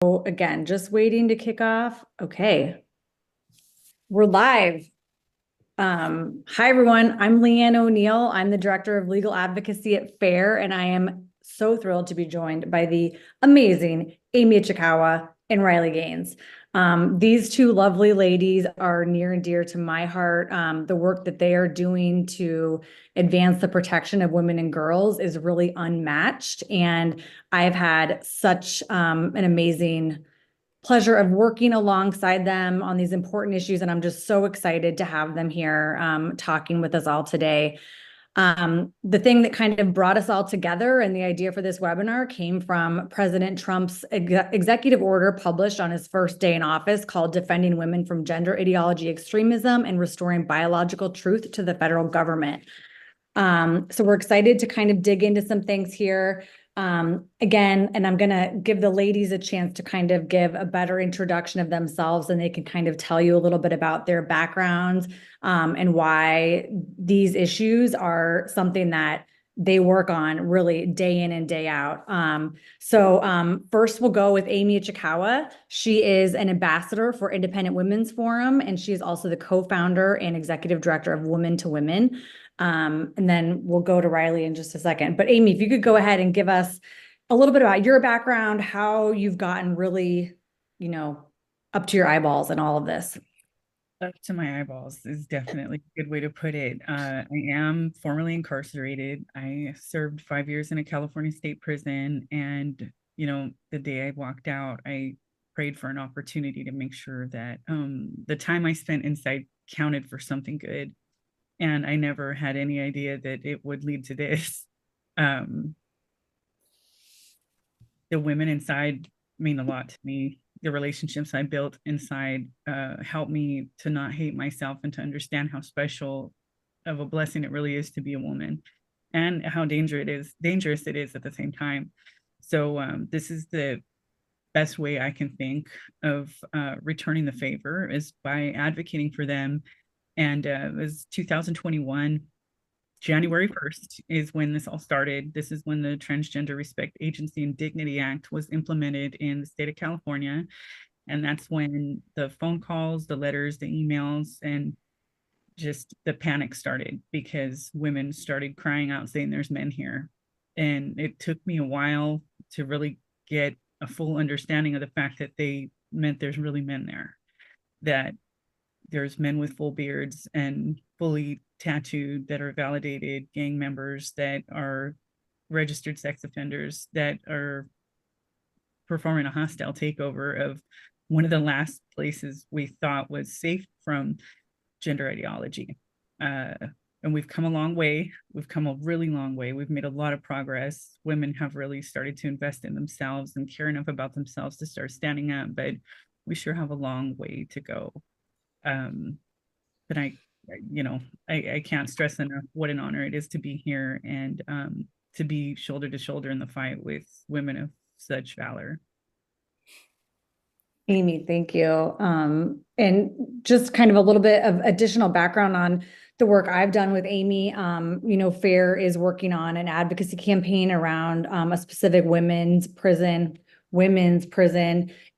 Again, just waiting to kick off. Okay, we're live. Hi, everyone. I'm Leanne O'Neill. I'm the Director of Legal Advocacy at FAIR, and I am so thrilled to be joined by the amazing Amie Ichikawa and Riley Gaines. These two lovely ladies are near and dear to my heart. The work that they are doing to advance the protection of women and girls is really unmatched, and I've had such an amazing pleasure of working alongside them on these important issues. And I'm just so excited to have them here talking with us all today. The thing that kind of brought us all together and the idea for this webinar came from President Trump's executive order published on his first day in office called Defending Women from Gender Ideology Extremism and Restoring Biological Truth to the Federal Government. So we're excited to kind of dig into some things here. Again, and I'm going to give the ladies a chance to kind of give a better introduction of themselves, and they can kind of tell you a little bit about their backgrounds and why these issues are something that they work on really day in and day out. First we'll go with Amie Ichikawa. She is an ambassador for Independent Women's Forum, and she is also the co-founder and executive director of Women to Women. And then we'll go to Riley in just a second. But Amie, if you could go ahead and give us a little bit about your background, how you've gotten really, up to your eyeballs in all of this. Up to my eyeballs is definitely a good way to put it. I am formerly incarcerated. I served 5 years in a California state prison. And, the day I walked out, I prayed for an opportunity to make sure that the time I spent inside counted for something good. And I never had any idea that it would lead to this. The women inside mean a lot to me. The relationships I built inside helped me to not hate myself and to understand how special of a blessing it really is to be a woman, and how dangerous it is at the same time. So this is the best way I can think of returning the favor, is by advocating for them. And it was 2021, January 1st is when this all started. This is when the Transgender Respect Agency and Dignity Act was implemented in the state of California. And that's when the phone calls, the letters, the emails, and just the panic started, because women started crying out saying there's men here. And it took me a while to really get a full understanding of the fact that they meant there's really men there, that there's men with full beards and fully tattooed that are validated gang members, that are registered sex offenders, that are performing a hostile takeover of one of the last places we thought was safe from gender ideology. And we've come a long way. We've come a really long way. We've made a lot of progress. Women have really started to invest in themselves and care enough about themselves to start standing up, but we sure have a long way to go. But I can't stress enough what an honor it is to be here and to be shoulder to shoulder in the fight with women of such valor. Amie, thank you. And just kind of a little bit of additional background on the work I've done with Amie. FAIR is working on an advocacy campaign around a specific women's prison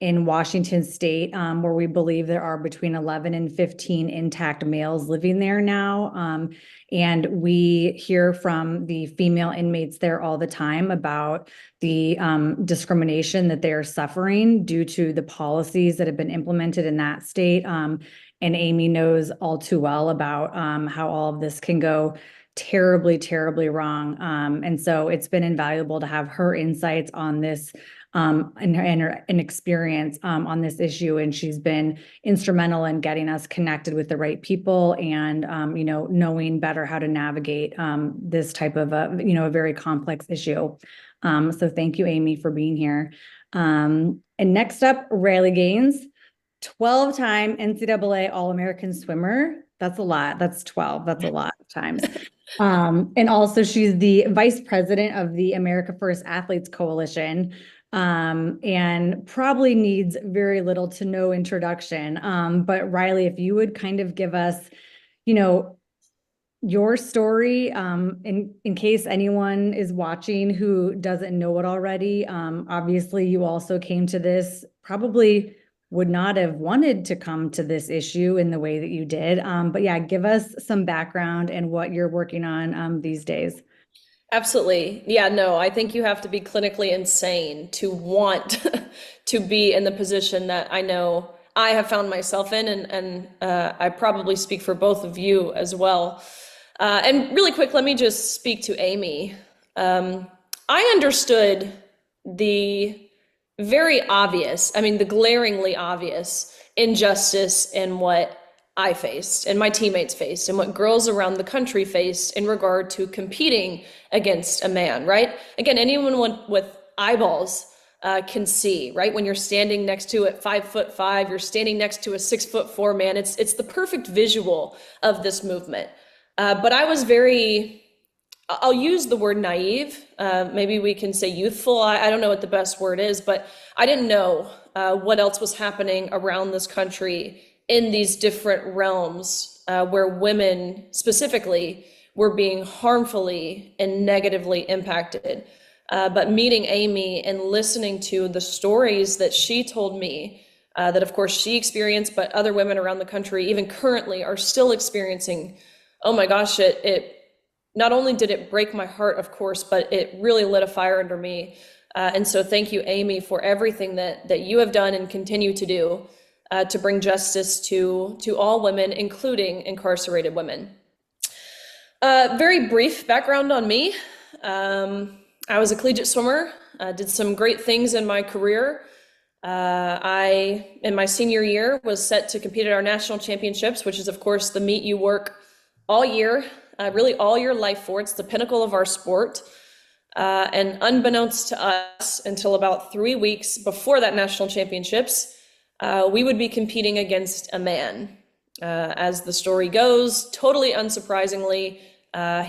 in Washington State, where we believe there are between 11 and 15 intact males living there now. And we hear from the female inmates there all the time about the discrimination that they are suffering due to the policies that have been implemented in that state. And Amie knows all too well about how all of this can go terribly, terribly wrong. And so it's been invaluable to have her insights on this and experience on this issue. And she's been instrumental in getting us connected with the right people and, knowing better how to navigate this type of a very complex issue. So thank you, Amie, for being here. And next up, Riley Gaines, 12-time NCAA All-American swimmer. That's a lot. That's 12. That's a lot of times. And also she's the vice president of the America First Athletes Coalition. And probably needs very little to no introduction. But Riley, if you would kind of give us, your story, in case anyone is watching who doesn't know it already, obviously you also came to this, probably would not have wanted to come to this issue in the way that you did. But yeah, give us some background and what you're working on these days. Absolutely. Yeah, no, I think you have to be clinically insane to want to be in the position that I know I have found myself in, and I probably speak for both of you as well. And really quick, let me just speak to Amie. I understood the very obvious, I mean, the glaringly obvious injustice in what I faced and my teammates faced and what girls around the country faced in regard to competing against a man, right? Again, anyone with eyeballs can see, right? When you're standing next to a 5'5", you're standing next to a 6'4" man. It's the perfect visual of this movement. But I was very, I'll use the word naive. Maybe we can say youthful. I don't know what the best word is, but I didn't know what else was happening around this country in these different realms where women specifically were being harmfully and negatively impacted. But meeting Amie and listening to the stories that she told me, that of course she experienced, but other women around the country, even currently, are still experiencing. Oh my gosh, it not only did it break my heart, of course, but it really lit a fire under me. And so thank you, Amie, for everything that you have done and continue to do to bring justice to all women, including incarcerated women. Very brief background on me. I was a collegiate swimmer, did some great things in my career. I, in my senior year, was set to compete at our national championships, which is, of course, the meet you work all year, really all your life for. It's the pinnacle of our sport. And unbeknownst to us, until about 3 weeks before that national championships, we would be competing against a man. As the story goes, totally unsurprisingly,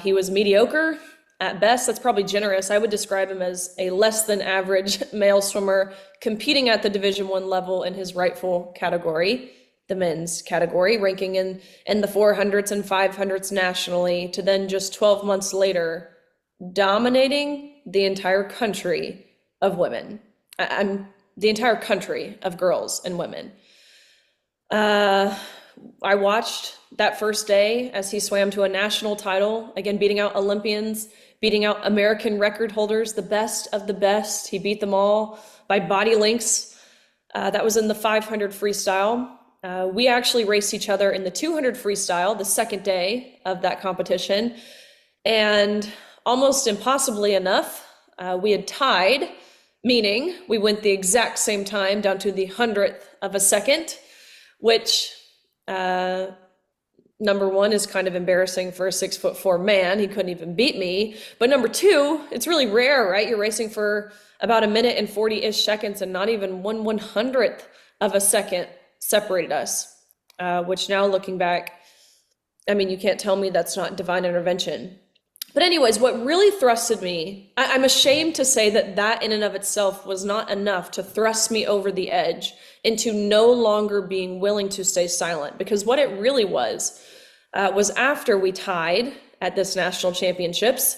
he was mediocre at best. That's probably generous. I would describe him as a less than average male swimmer competing at the Division I level in his rightful category, the men's category, ranking in the 400s and 500s nationally, to then just 12 months later dominating the entire country of women. The entire country of girls and women. I watched that first day as he swam to a national title, again, beating out Olympians, beating out American record holders, the best of the best. He beat them all by body lengths. That was in the 500 freestyle. We actually raced each other in the 200 freestyle, the second day of that competition. And almost impossibly enough, we had tied, meaning we went the exact same time down to the 100th of a second, which number one is kind of embarrassing for a 6'4" man. He couldn't even beat me. But number two, it's really rare, right? You're racing for about 1 minute and 40-ish seconds, and not even 1/100th of a second separated us, which now looking back, I mean, you can't tell me that's not divine intervention. But anyways, what really thrusted me, I'm ashamed to say that in and of itself was not enough to thrust me over the edge into no longer being willing to stay silent. Because what it really was after we tied at this national championships,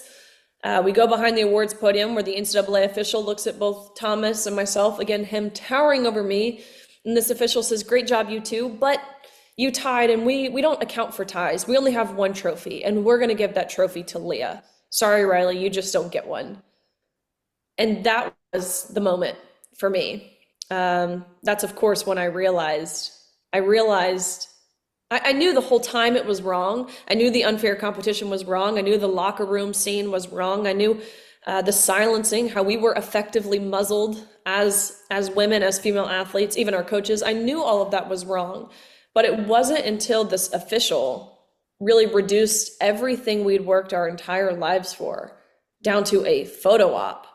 we go behind the awards podium where the NCAA official looks at both Thomas and myself, again, him towering over me. And this official says, "Great job, you two, but you tied, and we don't account for ties. We only have one trophy, and we're going to give that trophy to Lia. Sorry, Riley, you just don't get one." And that was the moment for me. That's, of course, when I realized I knew the whole time it was wrong. I knew the unfair competition was wrong. I knew the locker room scene was wrong. I knew the silencing, how we were effectively muzzled as women, as female athletes, even our coaches. I knew all of that was wrong. But it wasn't until this official really reduced everything we'd worked our entire lives for down to a photo op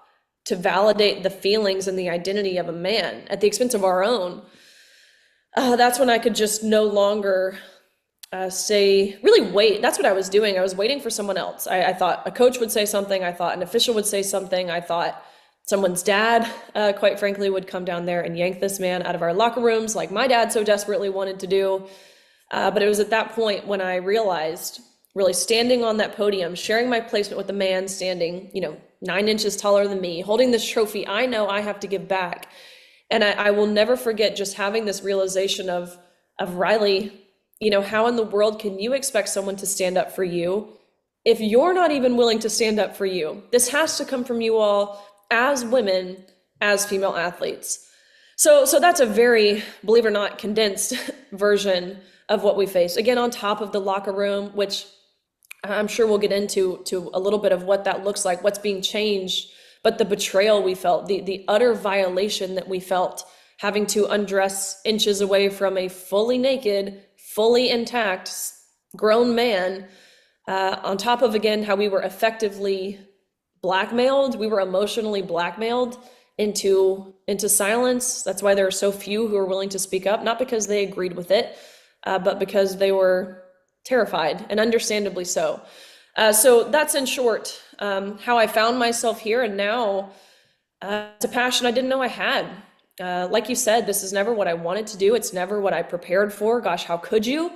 to validate the feelings and the identity of a man at the expense of our own. That's when I could just no longer wait. That's what I was doing. I was waiting for someone else. I thought a coach would say something. I thought an official would say something. I thought someone's dad, quite frankly, would come down there and yank this man out of our locker rooms like my dad so desperately wanted to do. But it was at that point when I realized really standing on that podium, sharing my placement with a man standing, 9 inches taller than me, holding this trophy I know I have to give back. And I will never forget just having this realization of Riley, how in the world can you expect someone to stand up for you if you're not even willing to stand up for you? This has to come from you all as women, as female athletes. So that's a very, believe it or not, condensed version of what we face. Again, on top of the locker room, which I'm sure we'll get into a little bit of what that looks like, what's being changed, but the betrayal we felt, the utter violation that we felt, having to undress inches away from a fully naked, fully intact, grown man, on top of, again, how we were effectively blackmailed, we were emotionally blackmailed into silence. That's why there are so few who are willing to speak up, not because they agreed with it, but because they were terrified, and understandably so. So that's in short how I found myself here, and now it's a passion I didn't know I had. Like you said, this is never what I wanted to do. It's never what I prepared for. Gosh, how could you?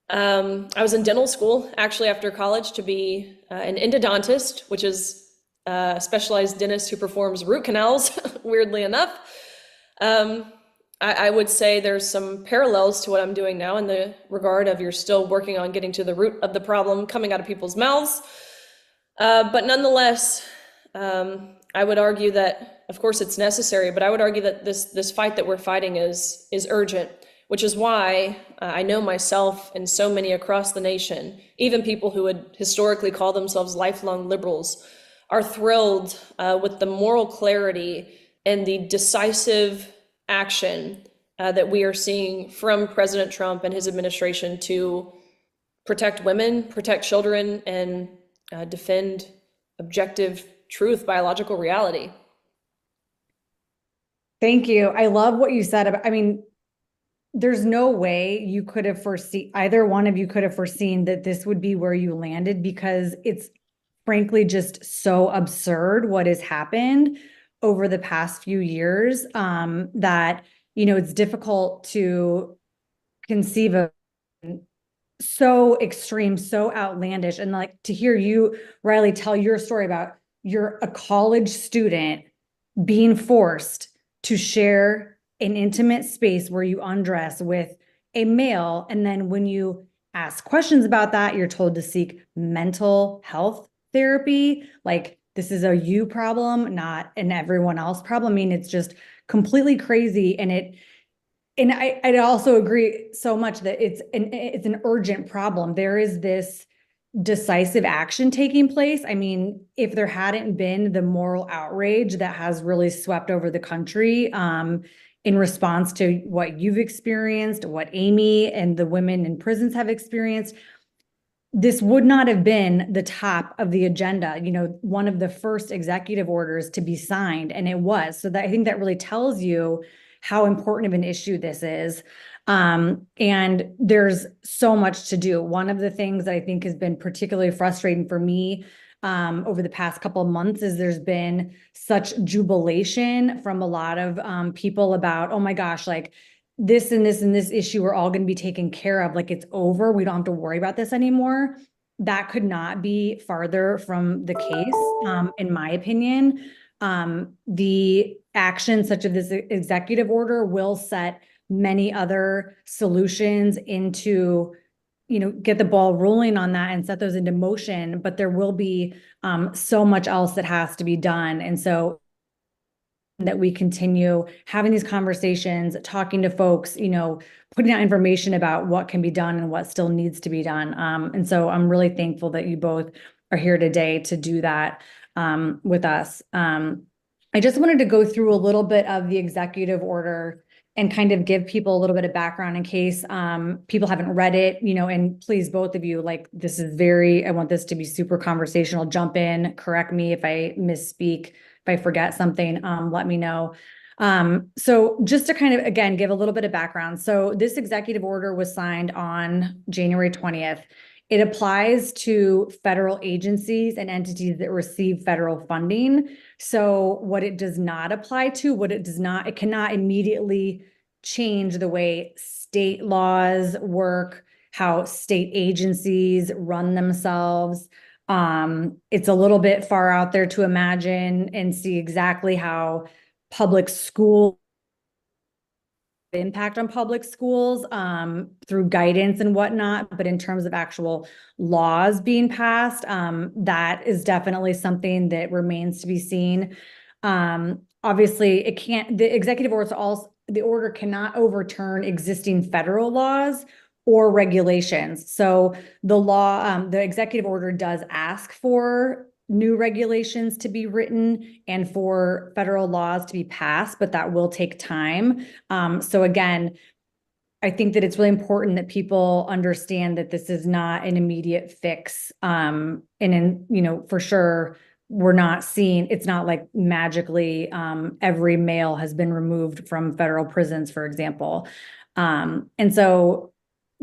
I was in dental school, actually, after college, to be an endodontist, which is a specialized dentist who performs root canals, weirdly enough. I would say there's some parallels to what I'm doing now in the regard of you're still working on getting to the root of the problem coming out of people's mouths. But nonetheless, I would argue that, of course, it's necessary, but I would argue that this fight that we're fighting is urgent, which is why I know myself and so many across the nation, even people who would historically call themselves lifelong liberals, are thrilled with the moral clarity and the decisive action that we are seeing from President Trump and his administration to protect women, protect children, and defend objective truth, biological reality. Thank you. I love what you said about, there's no way you could have foreseen, either one of you could have foreseen that this would be where you landed, because it's frankly just so absurd what has happened over the past few years, that, it's difficult to conceive of so extreme, so outlandish. And like to hear you, Riley, tell your story about you're a college student being forced to share an intimate space where you undress with a male. And then when you ask questions about that, you're told to seek mental health therapy. Like, this is a you problem, not an everyone else problem. It's just completely crazy. And I also agree so much that it's an urgent problem. There is this decisive action taking place. If there hadn't been the moral outrage that has really swept over the country, in response to what you've experienced, what Amie and the women in prisons have experienced, this would not have been the top of the agenda, one of the first executive orders to be signed, and it was. So that, I think that really tells you how important of an issue this is. And there's so much to do. One of the things that I think has been particularly frustrating for me over the past couple of months is there's been such jubilation from a lot of people about, oh my gosh, like this and this and this issue are all going to be taken care of. Like, it's over. We don't have to worry about this anymore. That could not be farther from the case, in my opinion. The action such as this executive order will set many other solutions into, get the ball rolling on that and set those into motion, but there will be so much else that has to be done. And so that we continue having these conversations, talking to folks, putting out information about what can be done and what still needs to be done. And so I'm really thankful that you both are here today to do that with us. I just wanted to go through a little bit of the executive order and kind of give people a little bit of background in case people haven't read it, and please, both of you, like, this is I want this to be super conversational. Jump in, correct me if I misspeak, if I forget something, let me know. So just to kind of, again, give a little bit of background. So this executive order was signed on January 20th. It applies to federal agencies and entities that receive federal funding. So what it does not apply to, it cannot immediately change the way state laws work, how state agencies run themselves. It's a little bit far out there to imagine and see exactly how public school impact on public schools through guidance and whatnot, but in terms of actual laws being passed, that is definitely something that remains to be seen. Obviously, it can't, the executive order also, the order cannot overturn existing federal laws or regulations. So the law, the executive order does ask for new regulations to be written and for federal laws to be passed, but that will take time. So again, I think that it's really important that people understand that this is not an immediate fix. And for sure, we're not seeing, it's not like magically every male has been removed from federal prisons, for example. And so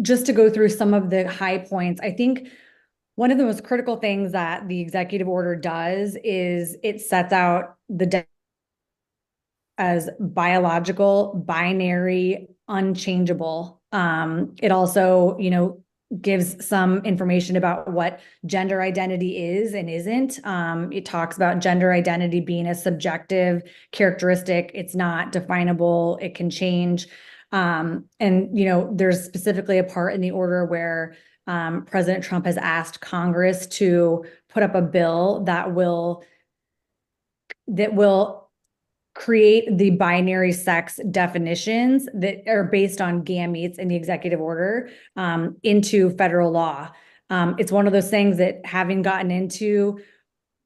just to go through some of the high points, I think one of the most critical things that the executive order does is it sets out the as biological, binary, unchangeable. It also, gives some information about what gender identity is and isn't. It talks about gender identity being a subjective characteristic. It's not definable. It can change. There's specifically a part in the order where President Trump has asked Congress to put up a bill that will create the binary sex definitions that are based on gametes in the executive order into federal law. It's one of those things that, having gotten into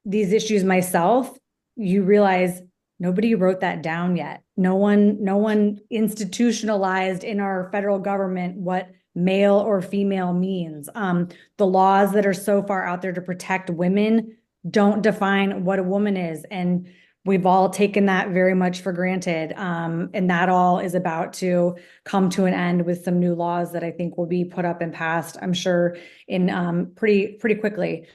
these issues myself, you realize nobody wrote that down yet. No one institutionalized in our federal government what male or female means. The laws that are so far out there to protect women don't define what a woman is. And we've all taken that very much for granted. And that all is about to come to an end with some new laws that I think will be put up and passed, I'm sure, in pretty quickly.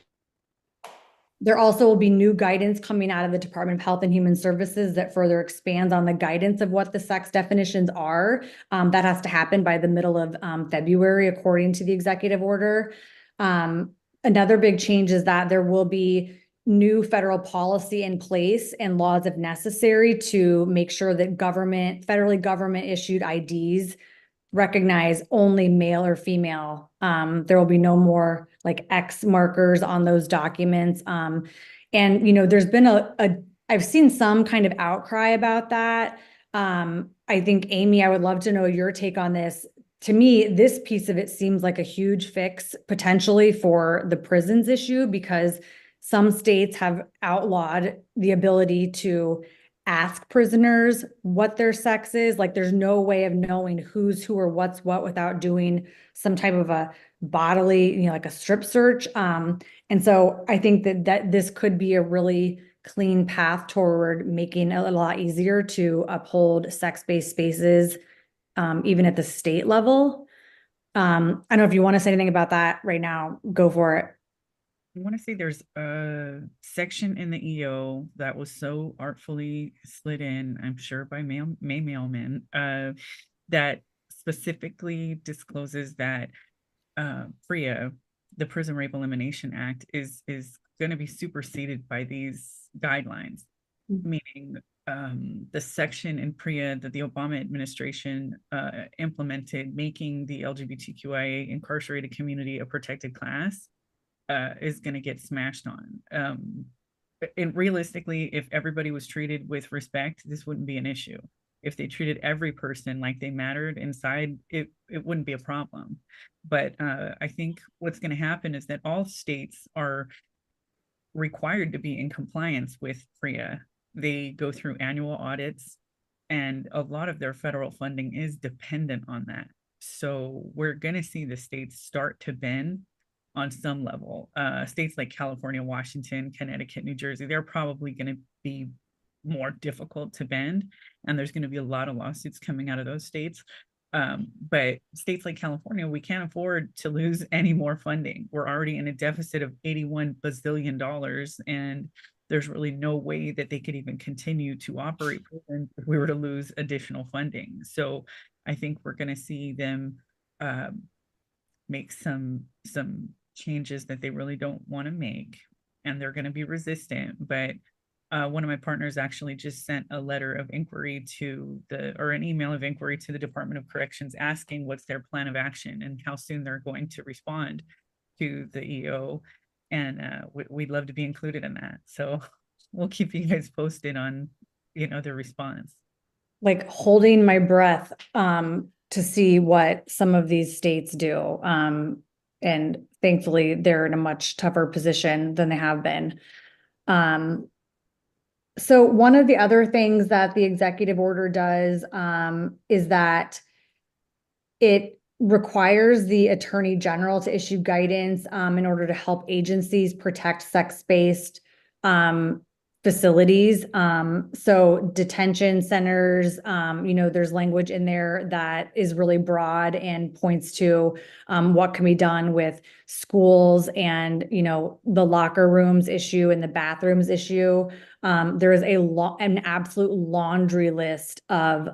There also will be new guidance coming out of the Department of Health and Human Services that further expands on the guidance of what the sex definitions are. That has to happen by the middle of February, according to the executive order. Another big change is that there will be new federal policy in place and laws if necessary to make sure that federally government issued IDs recognize only male or female. There will be no more like X markers on those documents. There's been I've seen some kind of outcry about that. I think, Amie, I would love to know your take on this. To me, this piece of it seems like a huge fix potentially for the prisons issue, because some states have outlawed the ability to ask prisoners what their sex is. Like, there's no way of knowing who's who or what's what without doing some type of a bodily, like a strip search. And so I think that this could be a really clean path toward making it a lot easier to uphold sex-based spaces, even at the state level. I don't know if you want to say anything about that right now. Go for it. I want to say there's a section in the EO that was so artfully slid in, I'm sure by mailmen, that specifically discloses that PREA, the Prison Rape Elimination Act, is going to be superseded by these guidelines, meaning the section in PREA that the Obama administration implemented, making the LGBTQIA incarcerated community a protected class, is going to get smashed on. And realistically, if everybody was treated with respect, this wouldn't be an issue. If they treated every person like they mattered inside, it wouldn't be a problem. But I think what's going to happen is that all states are required to be in compliance with PREA. They go through annual audits, and a lot of their federal funding is dependent on that. So we're going to see the states start to bend on some level. States like California, Washington, Connecticut, New Jersey, they're probably going to be more difficult to bend, and there's going to be a lot of lawsuits coming out of those states. But states like California, we can't afford to lose any more funding. We're already in a deficit of $81 bazillion, and there's really no way that they could even continue to operate if we were to lose additional funding. So I think we're going to see them make some changes that they really don't want to make, and they're going to be resistant. But one of my partners actually just sent a letter of inquiry or an email of inquiry to the Department of Corrections, asking what's their plan of action and how soon they're going to respond to the EO. And we'd love to be included in that. So we'll keep you guys posted on, the response. Like holding my breath to see what some of these states do. And thankfully, they're in a much tougher position than they have been. So one of the other things that the executive order does is that it requires the Attorney General to issue guidance in order to help agencies protect sex-based facilities. So detention centers, there's language in there that is really broad and points to what can be done with schools and, the locker rooms issue and the bathrooms issue. There is an absolute laundry list of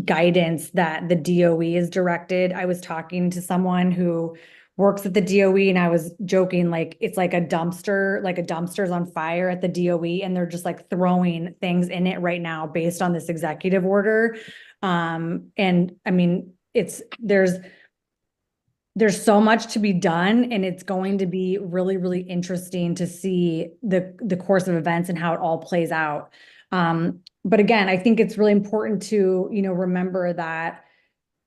guidance that the DOE is directed. I was talking to someone who works at the DOE and I was joking, like, it's like a dumpster's on fire at the DOE and they're just like throwing things in it right now based on this executive order. And I mean, there's so much to be done, and it's going to be really, really interesting to see the course of events and how it all plays out. But again, I think it's really important to, remember that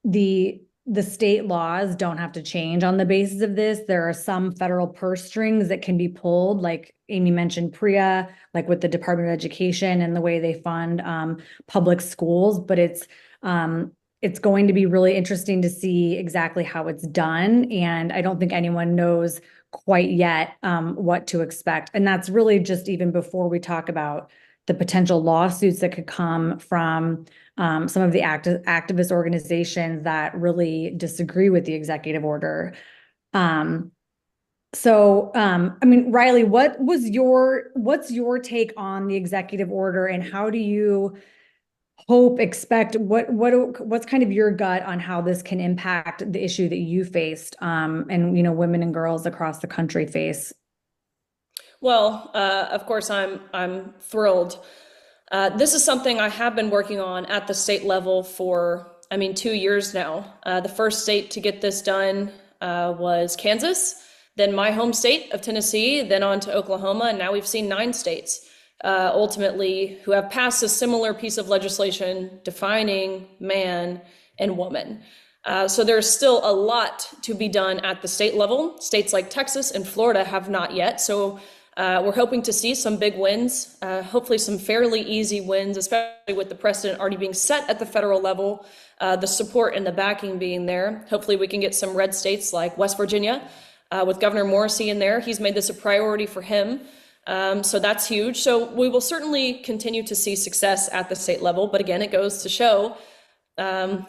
the state laws don't have to change on the basis of this. There are some federal purse strings that can be pulled, like Amie mentioned PREA, like with the Department of Education and the way they fund public schools. But it's going to be really interesting to see exactly how it's done. And I don't think anyone knows quite yet what to expect. And that's really just even before we talk about the potential lawsuits that could come from some of the activist organizations that really disagree with the executive order. I mean, Riley, what's your take on the executive order, and how do you expect what's kind of your gut on how this can impact the issue that you faced and women and girls across the country face? Well, of course, I'm thrilled. This is something I have been working on at the state level for, 2 years now. The first state to get this done was Kansas, then my home state of Tennessee, then on to Oklahoma, and now we've seen 9 states ultimately who have passed a similar piece of legislation defining man and woman. So there's still a lot to be done at the state level. States like Texas and Florida have not yet. So we're hoping to see some big wins, hopefully some fairly easy wins, especially with the precedent already being set at the federal level, the support and the backing being there. Hopefully we can get some red states like West Virginia with Governor Morrissey in there. He's made this a priority for him. So that's huge. So we will certainly continue to see success at the state level. But again, it goes to show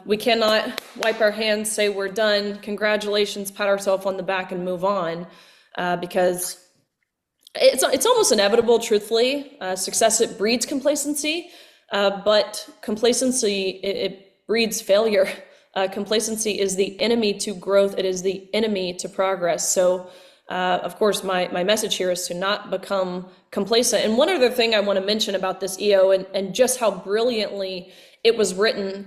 we cannot wipe our hands, say we're done, congratulations, pat ourselves on the back and move on, because it's almost inevitable, truthfully. Success, it breeds complacency, but complacency, it breeds failure. Complacency is the enemy to growth. It is the enemy to progress. So of course, my message here is to not become complacent. And one other thing I want to mention about this EO and just how brilliantly it was written.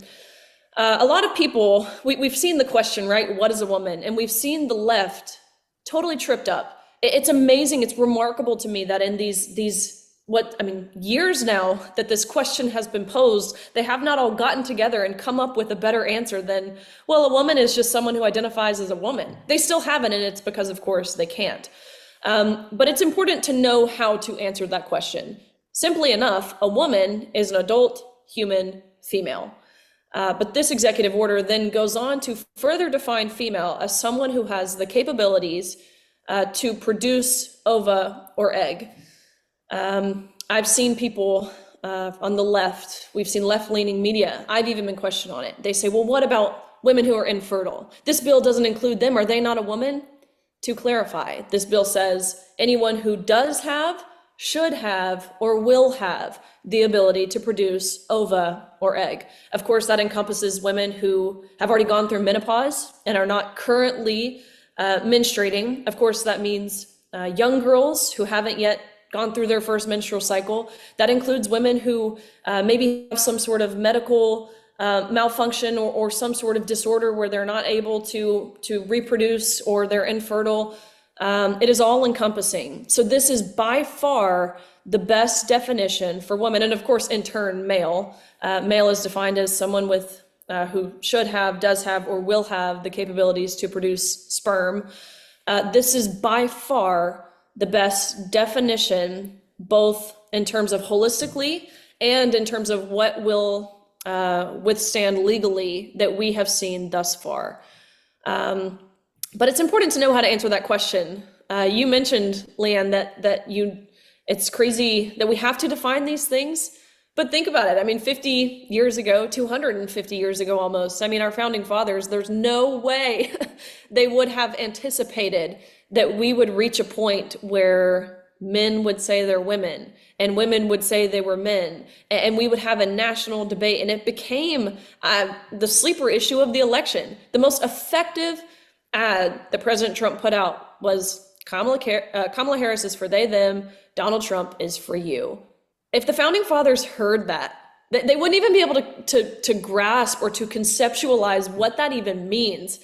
A lot of people, we've seen the question, right? What is a woman? And we've seen the left totally tripped up. It's amazing. It's remarkable to me that in these years now that this question has been posed, they have not all gotten together and come up with a better answer than, well, a woman is just someone who identifies as a woman. They still haven't, and it's because, of course, they can't. But it's important to know how to answer that question. Simply enough, a woman is an adult human female. But this executive order then goes on to further define female as someone who has the capabilities to produce ova or egg. I've seen people on the left, we've seen left-leaning media, I've even been questioned on it. They say, well, what about women who are infertile? This bill doesn't include them. Are they not a woman? To clarify, this bill says anyone who does have should have or will have the ability to produce ova or egg. Of course, that encompasses women who have already gone through menopause and are not currently menstruating. Of course, that means young girls who haven't yet gone through their first menstrual cycle. That includes women who maybe have some sort of medical malfunction or some sort of disorder where they're not able to reproduce or they're infertile. It is all encompassing. So this is by far the best definition for women. And of course, in turn, male. Male is defined as someone with who should have, does have, or will have the capabilities to produce sperm. This is by far the best definition, both in terms of holistically and in terms of what will withstand legally that we have seen thus far. But it's important to know how to answer that question. You mentioned, Leanne, that it's crazy that we have to define these things, but think about it. I mean, 50 years ago, 250 years ago almost, I mean, our founding fathers, there's no way they would have anticipated that we would reach a point where men would say they're women and women would say they were men, and we would have a national debate, and it became the sleeper issue of the election. The most effective ad that President Trump put out was Kamala Harris is for they, them, Donald Trump is for you. If the founding fathers heard that, they wouldn't even be able to grasp or to conceptualize what that even means.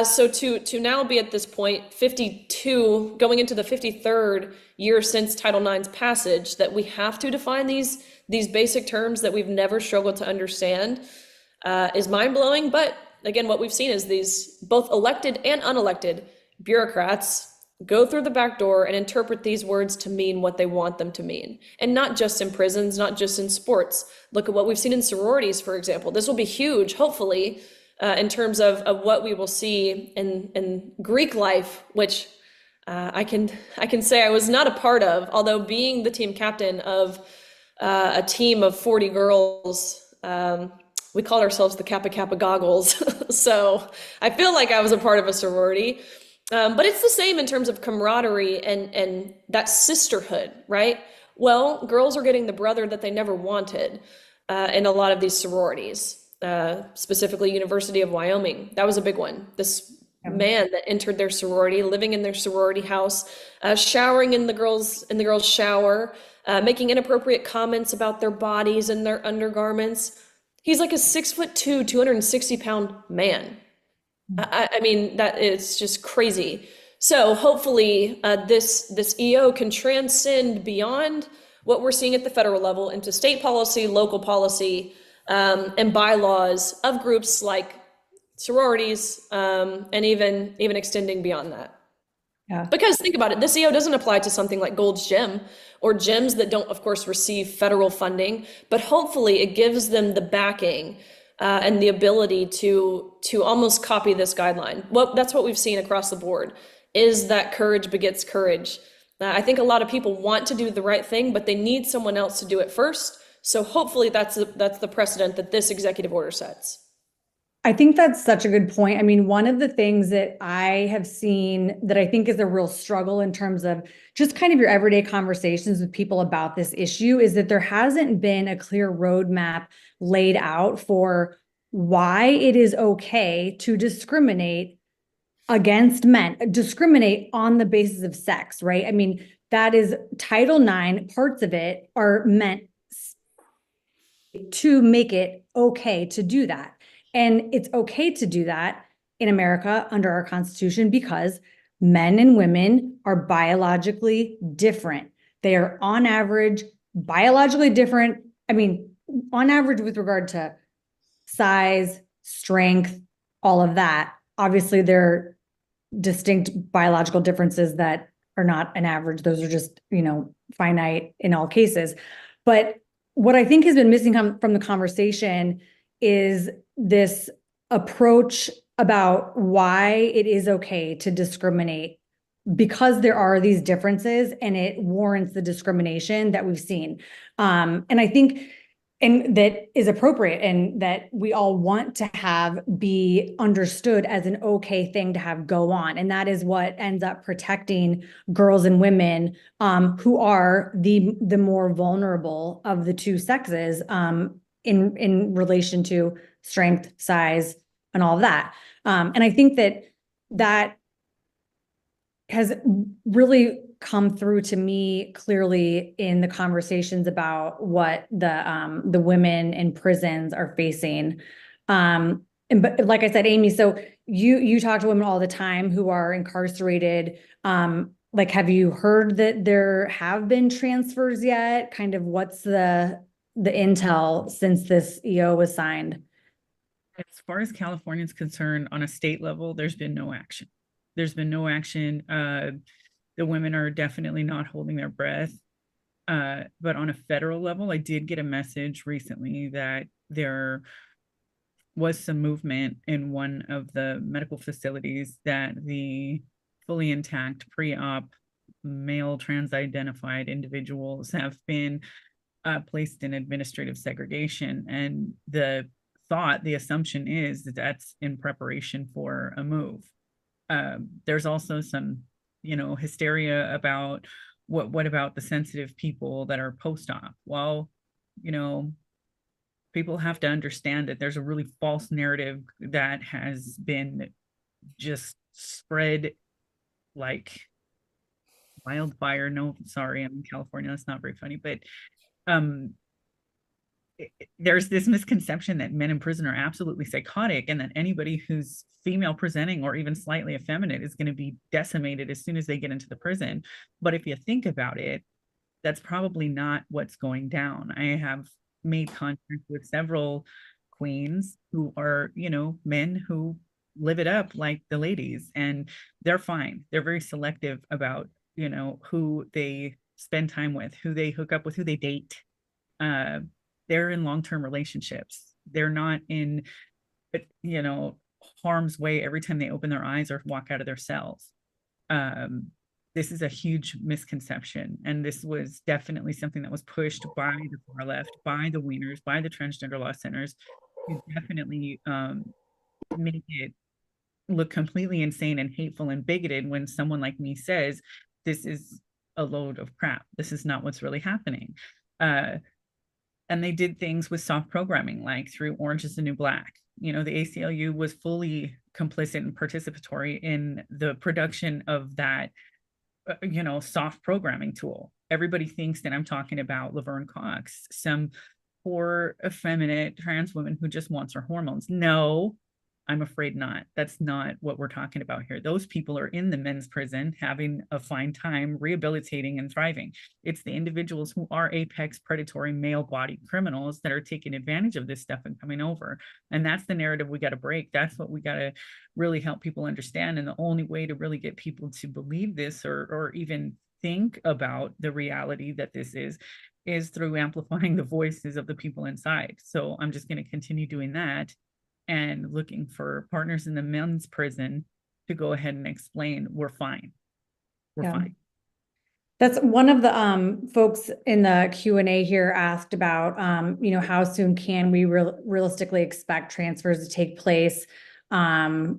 So to now be at this point, 52, going into the 53rd year since Title IX's passage, that we have to define these basic terms that we've never struggled to understand is mind-blowing. But again, what we've seen is these both elected and unelected bureaucrats go through the back door and interpret these words to mean what they want them to mean. And not just in prisons, not just in sports. Look at what we've seen in sororities, for example. This will be huge, hopefully, in terms of what we will see in Greek life, which I can say I was not a part of, although being the team captain of a team of 40 girls, we called ourselves the Kappa Kappa Goggles. So I feel like I was a part of a sorority. But it's the same in terms of camaraderie and that sisterhood, right? Well, girls are getting the brother that they never wanted in a lot of these sororities, specifically University of Wyoming. That was a big one. This man that entered their sorority, living in their sorority house, showering in the girls' shower, making inappropriate comments about their bodies and their undergarments. He's like a 6'2", 260-pound man. I mean, that is just crazy. So hopefully this EO can transcend beyond what we're seeing at the federal level into state policy, local policy, and bylaws of groups like sororities, and even extending beyond that. Yeah. Because think about it, this EO doesn't apply to something like Gold's Gym or gyms that don't, of course, receive federal funding, but hopefully it gives them the backing and the ability to almost copy this guideline. Well, that's what we've seen across the board, is that courage begets courage. I think a lot of people want to do the right thing, but they need someone else to do it first. So hopefully that's the precedent that this executive order sets. I think that's such a good point. I mean, one of the things that I have seen that I think is a real struggle in terms of just kind of your everyday conversations with people about this issue is that there hasn't been a clear roadmap laid out for why it is okay to discriminate against men, discriminate on the basis of sex, right? I mean, that is Title IX, parts of it are meant to make it okay to do that. And it's okay to do that in America under our Constitution because men and women are biologically different. They are on average biologically different. I mean, on average with regard to size, strength, all of that. Obviously, there are distinct biological differences that are not an average. Those are just, finite in all cases. But what I think has been missing from the conversation is this approach about why it is okay to discriminate because there are these differences and it warrants the discrimination that we've seen. And I think and that is appropriate and that we all want to have be understood as an okay thing to have go on. And that is what ends up protecting girls and women who are the more vulnerable of the two sexes in relation to strength, size, and all of that. And I think that has really come through to me clearly in the conversations about what the women in prisons are facing. But like I said, Amie, so you talk to women all the time who are incarcerated. Like, have you heard that there have been transfers yet? Kind of what's the intel since this EO was signed? As far as California is concerned, on a state level, there's been no action. There's been no action. The women are definitely not holding their breath. But on a federal level, I did get a message recently that there was some movement in one of the medical facilities that the fully intact pre-op male trans-identified individuals have been placed in administrative segregation. And the assumption is that that's in preparation for a move. There's also some hysteria about what about the sensitive people that are post-op? Well, people have to understand that there's a really false narrative that has been just spread like wildfire. No, sorry, I'm in California. That's not very funny, but there's this misconception that men in prison are absolutely psychotic and that anybody who's female presenting or even slightly effeminate is going to be decimated as soon as they get into the prison. But if you think about it, that's probably not what's going down. I have made contact with several queens who are, men who live it up like the ladies, and they're fine. They're very selective about, who they spend time with, who they hook up with, who they date. They're in long-term relationships. They're not in, harm's way every time they open their eyes or walk out of their cells. This is a huge misconception. And this was definitely something that was pushed by the far left, by the Wieners, by the transgender law centers, who definitely make it look completely insane and hateful and bigoted when someone like me says, this is a load of crap. This is not what's really happening. And they did things with soft programming, like through Orange is the New Black. The ACLU was fully complicit and participatory in the production of that, soft programming tool. Everybody thinks that I'm talking about Laverne Cox, some poor, effeminate trans woman who just wants her hormones. No, I'm afraid not. That's not what we're talking about here. Those people are in the men's prison having a fine time, rehabilitating and thriving. It's the individuals who are apex predatory male-bodied criminals that are taking advantage of this stuff and coming over. And that's the narrative we got to break. That's what we got to really help people understand. And the only way to really get people to believe this or even think about the reality that this is through amplifying the voices of the people inside. So I'm just going to continue doing that and looking for partners in the men's prison to go ahead and explain we're fine. We're fine. That's one of the folks in the Q&A here asked about, how soon can we realistically expect transfers to take place? And,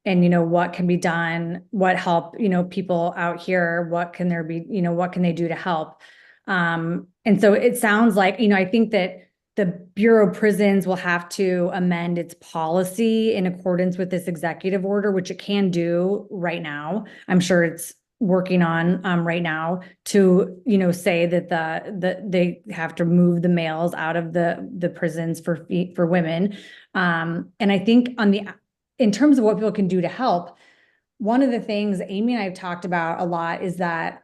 what can be done? What help, people out here, what can there be, what can they do to help? And so it sounds like, I think that the Bureau of Prisons will have to amend its policy in accordance with this executive order, which it can do right now. I'm sure it's working on right now to, say that they have to move the males out of the prisons for women. And I think in terms of what people can do to help, one of the things Amie and I have talked about a lot is that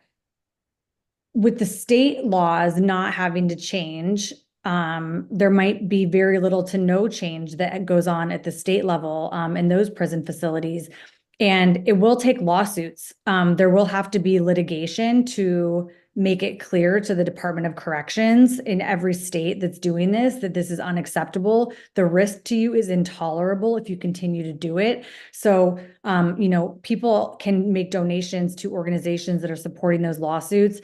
with the state laws not having to change, there might be very little to no change that goes on at the state level in those prison facilities. And it will take lawsuits. There will have to be litigation to make it clear to the Department of Corrections in every state that's doing this, that this is unacceptable. The risk to you is intolerable if you continue to do it. So, people can make donations to organizations that are supporting those lawsuits.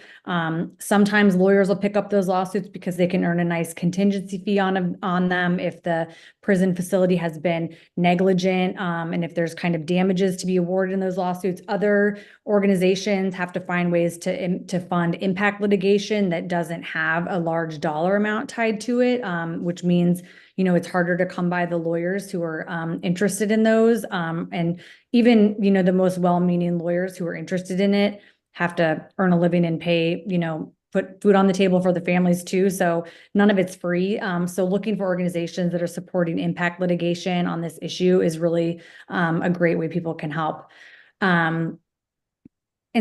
Sometimes lawyers will pick up those lawsuits because they can earn a nice contingency fee on them if the prison facility has been negligent, and if there's kind of damages to be awarded in those lawsuits. Other organizations have to find ways to fund impact litigation that doesn't have a large dollar amount tied to it, which means it's harder to come by the lawyers who are interested in those. And even, the most well-meaning lawyers who are interested in it have to earn a living and pay, put food on the table for the families too. So none of it's free. So looking for organizations that are supporting impact litigation on this issue is really a great way people can help. And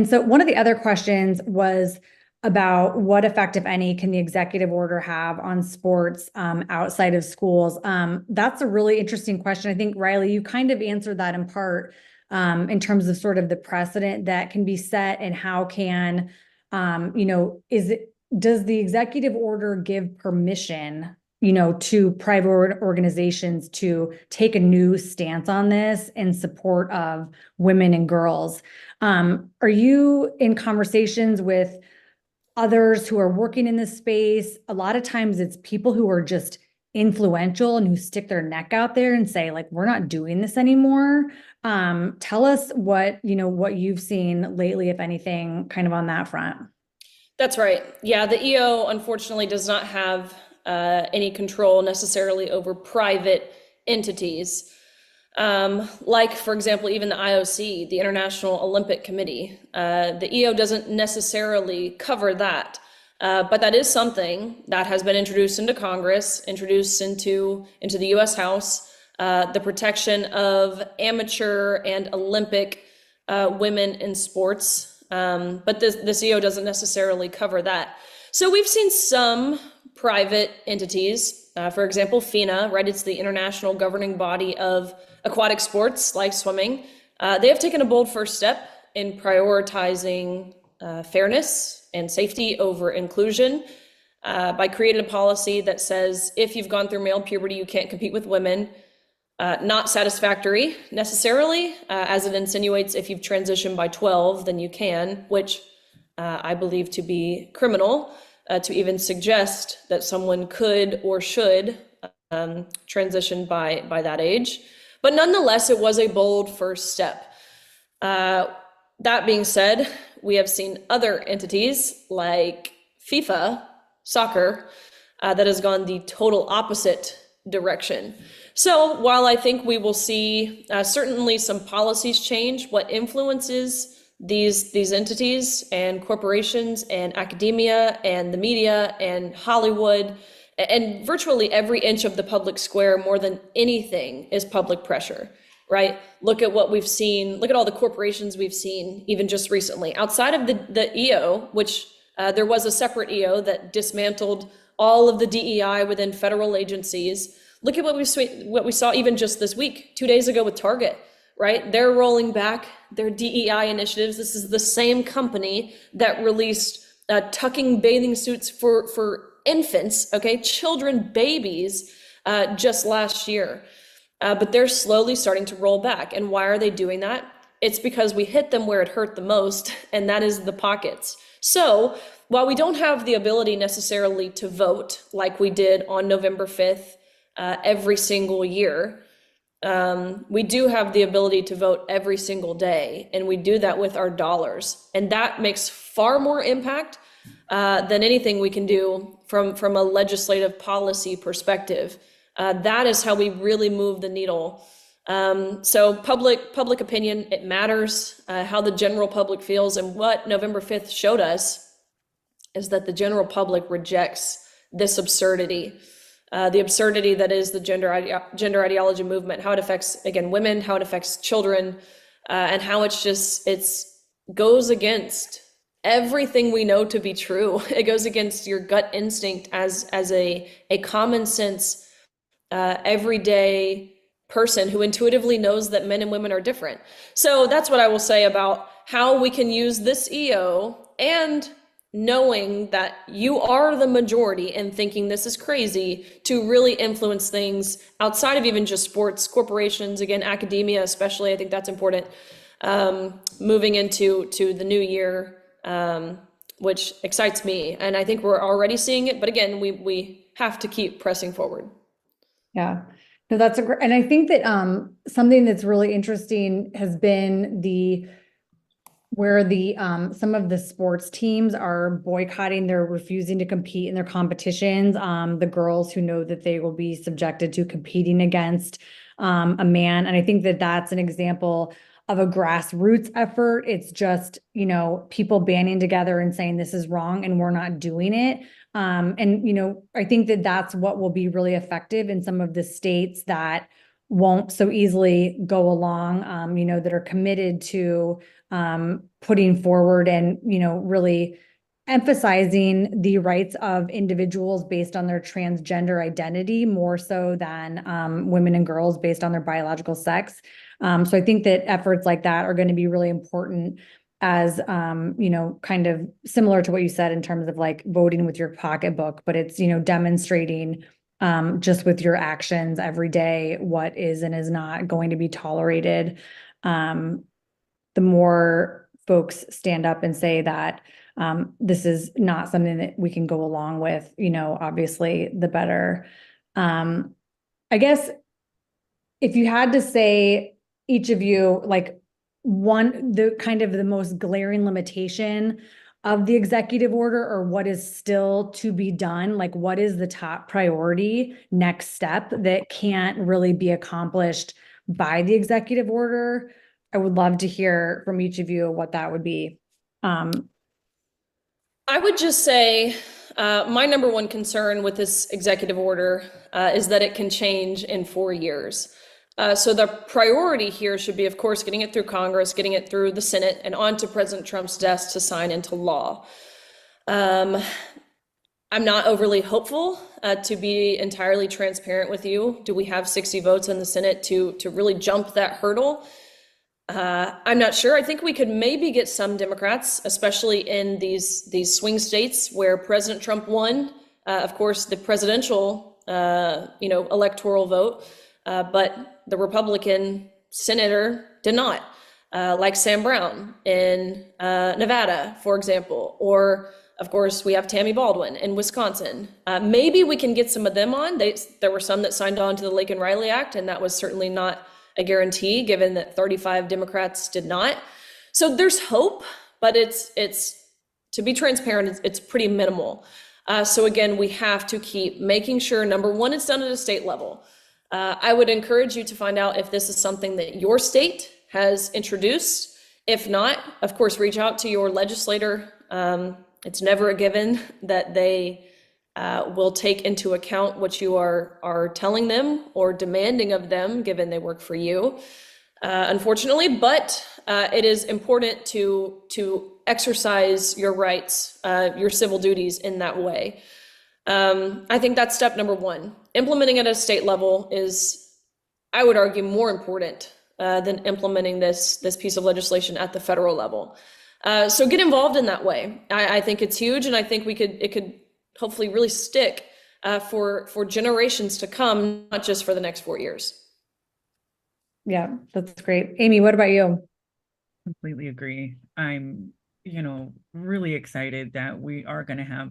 so one of the other questions was about what effect, if any, can the executive order have on sports outside of schools? That's a really interesting question. I think, Riley, you kind of answered that in part in terms of sort of the precedent that can be set and how can, does the executive order give permission, to private organizations to take a new stance on this in support of women and girls? Are you in conversations with others who are working in this space? A lot of times it's people who are just influential and who stick their neck out there and say, like, we're not doing this anymore. Tell us what you've seen lately, if anything, kind of on that front. That's right. Yeah, the EO unfortunately does not have any control necessarily over private entities. Like, for example, even the IOC, the International Olympic Committee. The EO doesn't necessarily cover that, but that is something that has been introduced into Congress, introduced into the US House, the protection of amateur and Olympic women in sports. But this EO doesn't necessarily cover that. So we've seen some private entities, for example, FINA, right? It's the international governing body of aquatic sports like swimming. They have taken a bold first step in prioritizing fairness and safety over inclusion by creating a policy that says if you've gone through male puberty, you can't compete with women. Not satisfactory necessarily, as it insinuates if you've transitioned by 12, then you can, which I believe to be criminal, to even suggest that someone could or should transition by that age. But nonetheless, it was a bold first step. That being said, we have seen other entities like FIFA, soccer, that has gone the total opposite direction. So while I think we will see certainly some policies change, what influences these entities and corporations and academia and the media and Hollywood and virtually every inch of the public square more than anything is public pressure, right? Look at what we've seen, look at all the corporations we've seen even just recently. Outside of the EO, which there was a separate EO that dismantled all of the DEI within federal agencies. Look at what we saw even just this week, 2 days ago with Target, right? They're rolling back their DEI initiatives. This is the same company that released tucking bathing suits for infants, okay, children, babies, just last year. But they're slowly starting to roll back. And why are they doing that? It's because we hit them where it hurt the most, and that is the pockets. So while we don't have the ability necessarily to vote like we did on November 5th, every single year, we do have the ability to vote every single day, and we do that with our dollars. And that makes far more impact than anything we can do from a legislative policy perspective. That is how we really move the needle. So public opinion, it matters how the general public feels. And what November 5th showed us is that the general public rejects this absurdity. The absurdity that is the gender ideology movement, how it affects, again, women, how it affects children, and how it goes against everything we know to be true. It goes against your gut instinct as a common sense, everyday person who intuitively knows that men and women are different. So that's what I will say about how we can use this EO and knowing that you are the majority and thinking this is crazy, to really influence things outside of even just sports, corporations, again, academia especially. I think that's important. Moving into the new year, which excites me. And I think we're already seeing it, but again, we have to keep pressing forward. Yeah, no, that's a great, and I think that something that's really interesting has been where some of the sports teams are boycotting, they're refusing to compete in their competitions. The girls who know that they will be subjected to competing against a man. And I think that that's an example of a grassroots effort. It's just, people banding together and saying this is wrong and we're not doing it. And I think that that's what will be really effective in some of the states that won't so easily go along, that are committed to putting forward and, really emphasizing the rights of individuals based on their transgender identity more so than women and girls based on their biological sex. So I think that efforts like that are going to be really important as, kind of similar to what you said in terms of like voting with your pocketbook, but it's, demonstrating just with your actions every day what is and is not going to be tolerated. The more folks stand up and say that this is not something that we can go along with, obviously the better. I guess if you had to say, each of you, like the most glaring limitation of the executive order, or what is still to be done, like what is the top priority next step that can't really be accomplished by the executive order? I would love to hear from each of you what that would be. I would just say my number one concern with this executive order is that it can change in 4 years. So the priority here should be, of course, getting it through Congress, getting it through the Senate, and onto President Trump's desk to sign into law. I'm not overly hopeful, to be entirely transparent with you. Do we have 60 votes in the Senate to really jump that hurdle? I'm not sure. I think we could maybe get some Democrats, especially in these swing states where President Trump won. Of course, the presidential, electoral vote, but the Republican senator did not, like Sam Brown in Nevada, for example, or of course we have Tammy Baldwin in Wisconsin. Maybe we can get some of them on. There were some that signed on to the Lake and Riley Act, and that was certainly not a guarantee, given that 35 Democrats did not. So there's hope, but it's to be transparent, it's pretty minimal. So again, we have to keep making sure, number one, it's done at a state level. I would encourage you to find out if this is something that your state has introduced. If not, of course, reach out to your legislator. It's never a given that they will take into account what you are telling them or demanding of them, given they work for you, unfortunately. But it is important to exercise your rights, your civil duties in that way. I think that's step number one. Implementing at a state level is, I would argue, more important than implementing this piece of legislation at the federal level. So get involved in that way. I think it's huge, and I think it could hopefully really stick for generations to come, not just for the next 4 years. Yeah, that's great. Amie, what about you? Completely agree. I'm, really excited that we are going to have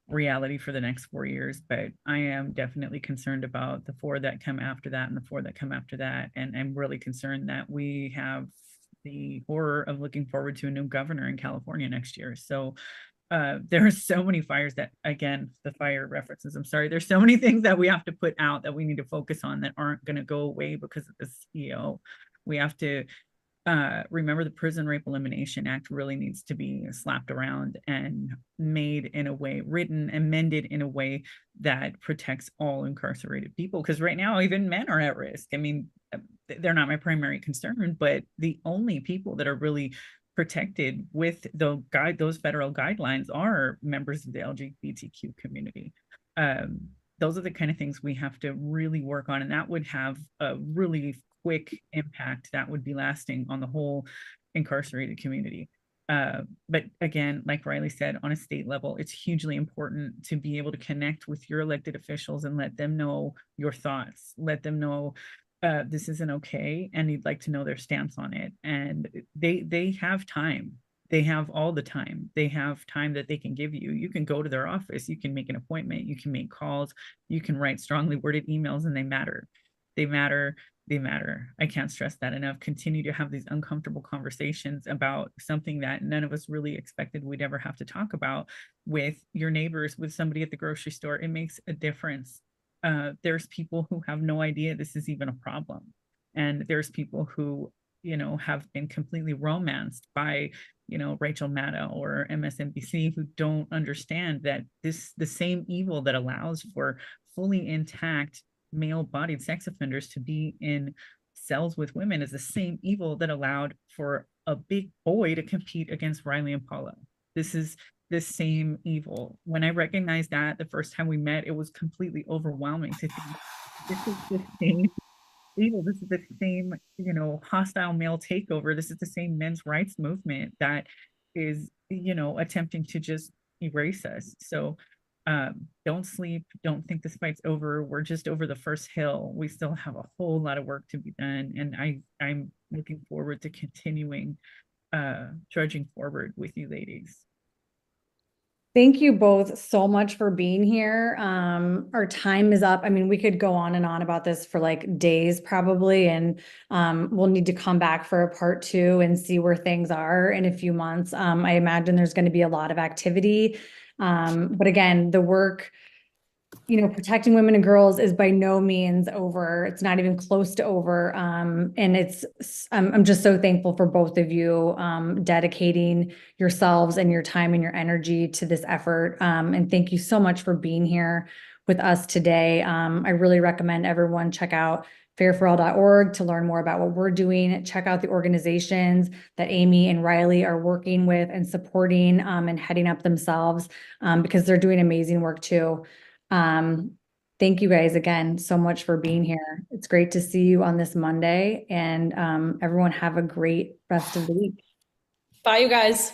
reality for the next 4 years, but I am definitely concerned about the 4 that come after that and the 4 that come after that. And I'm really concerned that we have the horror of looking forward to a new governor in California next year. So there are so many fires that, again, the fire references, I'm sorry, there's so many things that we have to put out that we need to focus on that aren't going to go away because of this EO. We have to remember the Prison Rape Elimination Act really needs to be slapped around and made in a way, written, amended in a way that protects all incarcerated people. Because right now, even men are at risk. I mean, they're not my primary concern, but the only people that are really protected with those federal guidelines are members of the LGBTQ community. Those are the kind of things we have to really work on, and that would have a really quick impact that would be lasting on the whole incarcerated community. But again, like Riley said, on a state level, it's hugely important to be able to connect with your elected officials and let them know your thoughts, let them know this isn't okay, and you'd like to know their stance on it. And they have time. They have all the time. They have time that they can give you. You can go to their office, you can make an appointment, you can make calls, you can write strongly worded emails, and they matter. They matter. They matter. I can't stress that enough. Continue to have these uncomfortable conversations about something that none of us really expected we'd ever have to talk about with your neighbors, with somebody at the grocery store. It makes a difference. There's people who have no idea this is even a problem. And there's people who, have been completely romanced by, Rachel Maddow or MSNBC, who don't understand that the same evil that allows for fully intact male-bodied sex offenders to be in cells with women is the same evil that allowed for a big boy to compete against Riley and Paula. This is the same evil. When I recognized that the first time we met, it was completely overwhelming to think this is the same evil. This is the same, hostile male takeover. This is the same men's rights movement that is, attempting to just erase us. So don't sleep. Don't think this fight's over. We're just over the first hill. We still have a whole lot of work to be done. And I'm looking forward to continuing trudging forward with you ladies. Thank you both so much for being here. Our time is up. I mean, we could go on and on about this for like days probably, and we'll need to come back for a part 2 and see where things are in a few months. I imagine there's going to be a lot of activity. But again, the work, protecting women and girls is by no means over. It's not even close to over. And I'm just so thankful for both of you dedicating yourselves and your time and your energy to this effort. And thank you so much for being here with us today. I really recommend everyone check out fairforall.org to learn more about what we're doing. Check out the organizations that Amie and Riley are working with and supporting and heading up themselves because they're doing amazing work too. Thank you guys again so much for being here. It's great to see you on this Monday, and everyone have a great rest of the week. Bye, you guys.